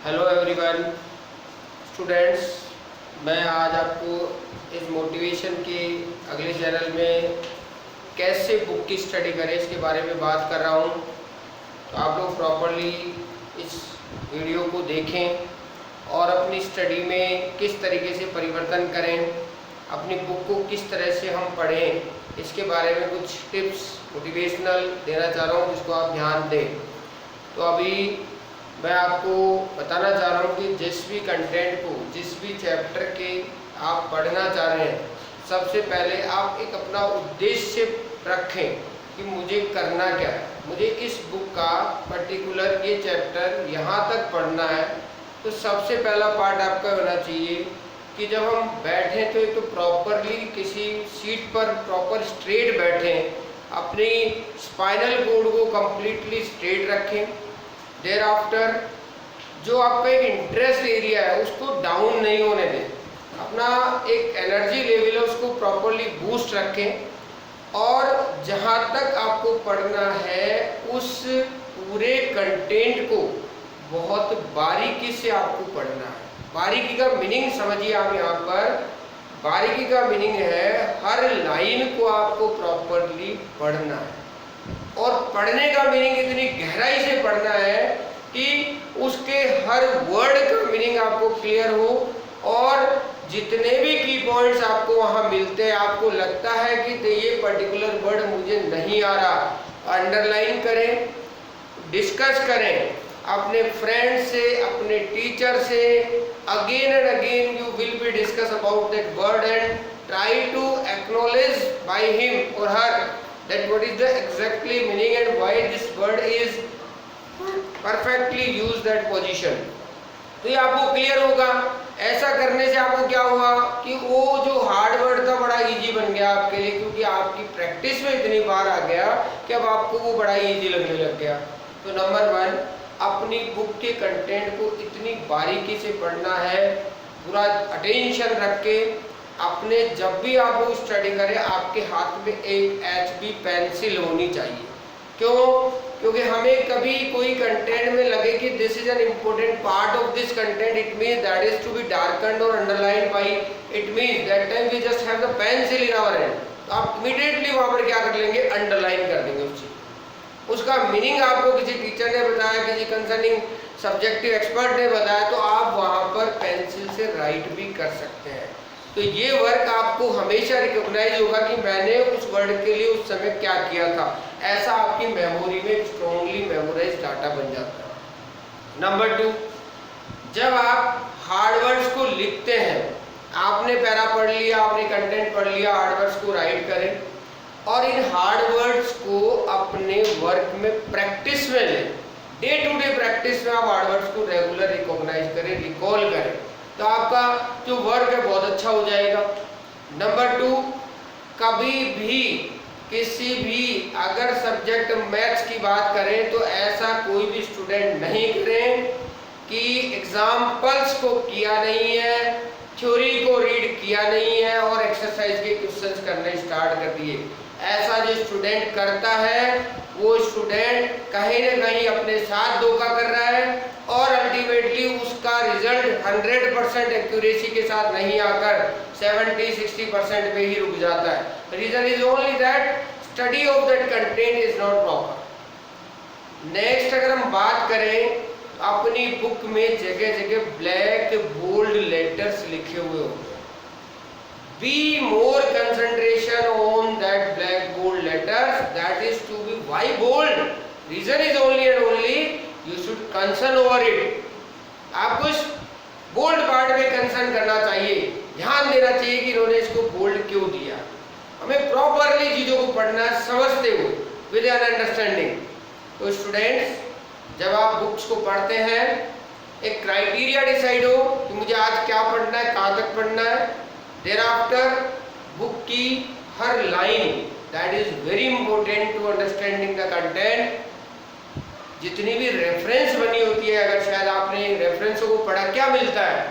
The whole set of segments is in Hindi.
हेलो एवरीवन स्टूडेंट्स, मैं आज आपको इस मोटिवेशन के अगले चैनल में कैसे बुक की स्टडी करें इसके बारे में बात कर रहा हूँ। तो आप लोग प्रॉपरली इस वीडियो को देखें और अपनी स्टडी में किस तरीके से परिवर्तन करें, अपनी बुक को किस तरह से हम पढ़ें, इसके बारे में कुछ टिप्स मोटिवेशनल देना चाह रहा हूँ जिसको आप ध्यान दें। तो अभी मैं आपको बताना चाह रहा हूँ कि जिस भी कंटेंट को, जिस भी चैप्टर के आप पढ़ना चाह रहे हैं, सबसे पहले आप एक अपना उद्देश्य रखें कि मुझे करना क्या है। मुझे इस बुक का पर्टिकुलर ये चैप्टर यहाँ तक पढ़ना है। तो सबसे पहला पार्ट आपका होना चाहिए कि जब हम बैठें तो एक तो प्रॉपरली किसी सीट पर प्रॉपर स्ट्रेट बैठें, अपनी स्पाइनल कोड को कम्प्लीटली स्ट्रेट रखें। देयर आफ्टर जो आपका एक इंटरेस्ट एरिया है उसको डाउन नहीं होने दें, अपना एक एनर्जी लेवल है उसको प्रॉपरली बूस्ट रखें और जहाँ तक आपको पढ़ना है उस पूरे कंटेंट को बहुत बारीकी से आपको पढ़ना है। बारीकी का मीनिंग समझिए आप यहाँ पर। बारीकी का मीनिंग है हर लाइन को आपको प्रॉपरली पढ़ना है और पढ़ने का मीनिंग इतनी गहराई से पढ़ना है कि उसके हर वर्ड का मीनिंग आपको क्लियर हो और जितने भी की पॉइंट्स आपको वहाँ मिलते हैं, आपको लगता है कि ये पर्टिकुलर वर्ड मुझे नहीं आ रहा, अंडरलाइन करें, डिस्कस करें अपने फ्रेंड से, अपने टीचर से। Again and again you will be discuss about that word and try to acknowledge by him और her that what is the exactly meaning and why this word is perfectly used that position। तो ये आपको क्लियर होगा। ऐसा करने से आपको क्या हुआ कि वो जो हार्ड वर्ड था बड़ा इजी बन गया आपके लिए, क्योंकि आपकी प्रैक्टिस में इतनी बार आ गया कि अब आपको वो बड़ा इजी लगने लग गया। तो नंबर 1, अपनी बुक के कंटेंट को इतनी बारीकी से पढ़ना है, पूरा अटेंशन रख के। अपने जब भी आप वो स्टडी करें आपके हाथ में एक HB पेंसिल होनी चाहिए। क्यों? क्योंकि हमें कभी कोई कंटेंट में लगे कि this is an important part of this content, it means that is to be darkened और underline by, it means that time we just have the pencil in our hand. तो आप इमीडिएटली वहाँ पर क्या कर लेंगे, अंडरलाइन कर देंगे उस चीज। उसका मीनिंग आपको किसी टीचर ने बताया, किसी कंसर्निंग सब्जेक्टिव एक्सपर्ट ने बताया, तो आप वहाँ पर पेंसिल से राइट भी कर सकते हैं। तो ये वर्क आपको हमेशा रिकॉग्नाइज होगा कि मैंने उस वर्ड के लिए उस समय क्या किया था। ऐसा आपकी मेमोरी में स्ट्रॉन्गली मेमोराइज डाटा बन जाता है। नंबर 2, जब आप हार्ड वर्ड्स को लिखते हैं, आपने पैरा पढ़ लिया, आपने कंटेंट पढ़ लिया, हार्ड वर्ड्स को राइट करें और इन हार्ड वर्ड्स को अपने वर्क में प्रैक्टिस में लें। डे टू डे प्रैक्टिस में आप हार्ड वर्ड्स को रेगुलर रिकॉग्नाइज करें, रिकॉल करें, तो आपका जो वर्क है बहुत अच्छा हो जाएगा। नंबर 2, कभी भी किसी भी अगर सब्जेक्ट मैथ्स की बात करें तो ऐसा कोई भी स्टूडेंट नहीं करें कि एग्जाम्पल्स को किया नहीं है, थ्योरी को रीड किया नहीं है और एक्सरसाइज के क्वेश्चंस करने स्टार्ट कर दिए। ऐसा जो स्टूडेंट करता है वो स्टूडेंट कहीं ना कहीं अपने साथ धोखा कर रहा है और अल्टीमेटली उसका रिजल्ट 100% एक्यूरेसी के साथ नहीं आकर 70-60% पे ही रुक जाता है। Reason is only that study of that content is not proper. Next अगर हम बात करें, अपनी बुक में जगह जगह ब्लैक बोल्ड लेटर्स लिखे हुए होंगे। Be more concentration on that black bold letters, that is to be why bold, reason is only and only you should concern over it। आपको इस बोल्ड पार्ट में कंसर्न करना चाहिए, ध्यान देना चाहिए कि इन्होंने इसको बोल्ड क्यों दिया। हमें प्रॉपरली चीजों को पढ़ना समझते हुए विद एन अंडरस्टैंडिंग। तो स्टूडेंट्स, जब आप बुक्स को पढ़ते हैं एक क्राइटेरिया डिसाइड हो कि मुझे आज क्या पढ़ना है, कहाँ तक पढ़ना है। Thereafter, बुक की हर line, that is very important to understanding the content। जितनी भी रेफरेंस बनी होती है, अगर शायद आपने रेफरेंसों को पढ़ा, क्या मिलता है,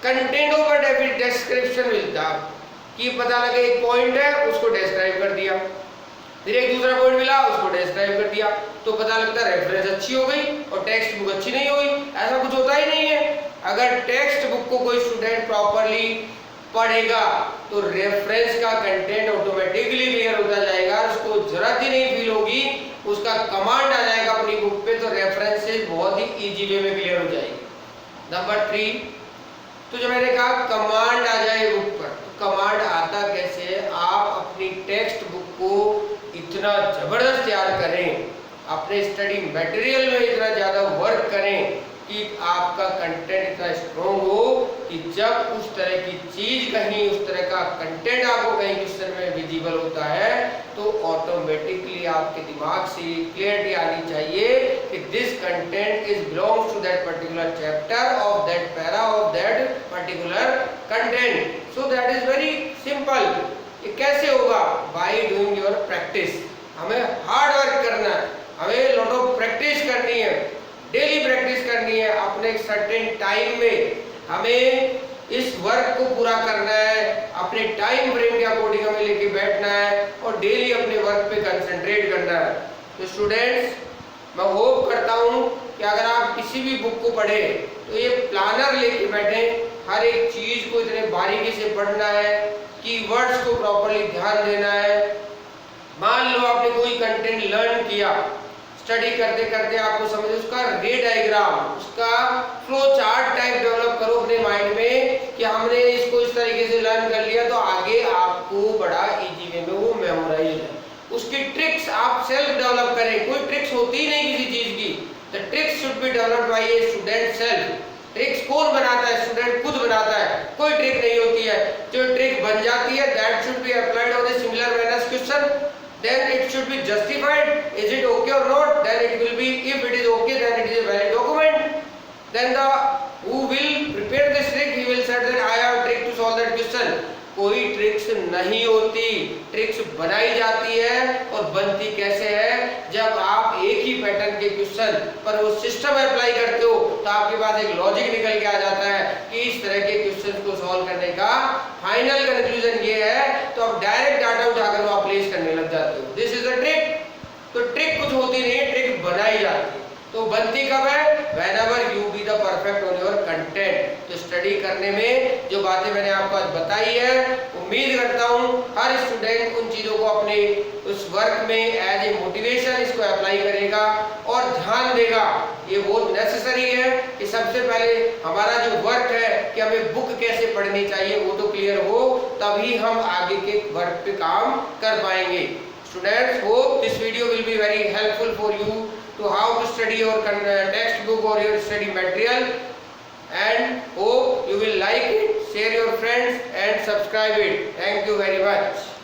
कंटेंटों पर डिस्क्रिप्शन मिलता है कि पता लगे एक पॉइंट है उसको डिस्क्राइब कर दिया, फिर एक दूसरा पॉइंट मिला उसको डिस्क्राइब कर दिया, तो पता लगता है रेफरेंस अच्छी हो गई और टेक्स्ट बुक अच्छी नहीं हुई। ऐसा कुछ होता ही नहीं। अगर टेक्स्ट बुक को कोई स्टूडेंट प्रॉपरली पढ़ेगा तो रेफरेंस का कंटेंट ऑटोमेटिकली क्लियर होता जाएगा, उसको जरूरत ही नहीं फील होगी, उसका कमांड आ जाएगा अपनी बुक पे, तो रेफरेंसेस बहुत ही इजी वे में क्लियर हो जाएगी। नंबर 3, तो जो मैंने कहा कमांड आ जाए बुक पर, तो कमांड आता कैसे? आप अपनी टेक्स्ट बुक को इतना जबरदस्त तैयार करें, अपने स्टडी मटेरियल में इतना ज़्यादा वर्क करें कि आपका कंटेंट इतना स्ट्रॉन्ग हो कि जब उस तरह की चीज कहीं, उस तरह का कंटेंट आपको कहीं क्वेश्चन में विजिबल होता है तो ऑटोमेटिकली आपके दिमाग से क्लियरिटी आनी चाहिए कि this content is belongs to that particular chapter of that para of that particular content. So that is very simple. ये कैसे होगा? By doing your practice. हमें हार्ड वर्क करना है, हमें लॉट ऑफ प्रैक्टिस करनी है, डेली प्रैक्टिस करनी है। अपने एक सर्टेन टाइम में हमें इस वर्क को पूरा करना है, अपने टाइम फ्रेम के अकॉर्डिंग हमें लेके बैठना है और डेली अपने वर्क पे कंसंट्रेट करना है। तो स्टूडेंट्स, मैं होप करता हूँ कि अगर आप किसी भी बुक को पढ़े तो ये प्लानर लेके बैठे, हर एक चीज को इतने बारीकी से पढ़ना है, कीवर्ड्स को प्रॉपर्ली ध्यान देना है। मान लो आपने कोई कंटेंट लर्न किया, स्टडी करते करते आपको समझ, उसका रे डायग्राम, उसका फ्लो चार्ट टाइप डेवलप करो अपने माइंड में कि हमने इसको इस तरीके से लर्न कर लिया तो आगे आपको बड़ा इजी वे में वो मेमोराइज है। उसकी ट्रिक्स आप सेल्फ डेवलप करें, कोई ट्रिक्स होती ही नहीं किसी चीज की। The tricks should be developed by a student self. Tricks कौन बनाता है? स्टूडेंट खुद बनाता है, कोई ट्रिक नहीं होती है। जो ट्रिक बन जाती है that should be applied on a similar manners question, then it should be justified. Is it okay or not? Then it will be, if it is okay, then it is a valid document. Then the who will prepare this trick, he will say that I have a trick to solve that question. कोई ट्रिक्स नहीं होती, ट्रिक्स बनाई जाती है। और बनती कैसे है? जब आप एक ही पैटर्न के क्वेश्चन पर वो सिस्टम अप्लाई करते हो तो आपके पास एक लॉजिक निकल के आ जाता है कि इस तरह के क्वेश्चन को सॉल्व करने का फाइनल कंक्लूजन ये है, तो आप डायरेक्ट डाटा उठाकर वहां प्लेस करने लग जाते हो। This is a trick. तो ट्रिक कुछ होती नहीं है, ट्रिक बनाई जाती है। तो बनती कब है? whenever you be the perfect on your content। तो स्टडी करने में जो बातें मैंने आपको आज बताई है, उम्मीद करता हूँ हर स्टूडेंट उन चीजों को अपने उस वर्क में एज ए मोटिवेशन इसको अप्लाई करेगा और ध्यान देगा। ये बहुत नेसेसरी है कि सबसे पहले हमारा जो वर्क है कि हमें बुक कैसे पढ़नी चाहिए वो तो क्लियर हो, तभी हम आगे के वर्क पे काम कर पाएंगे। Students, hope this video will be very helpful for you to how to study your textbook or your study material, and hope you will like it, share your friends and subscribe it. Thank you very much.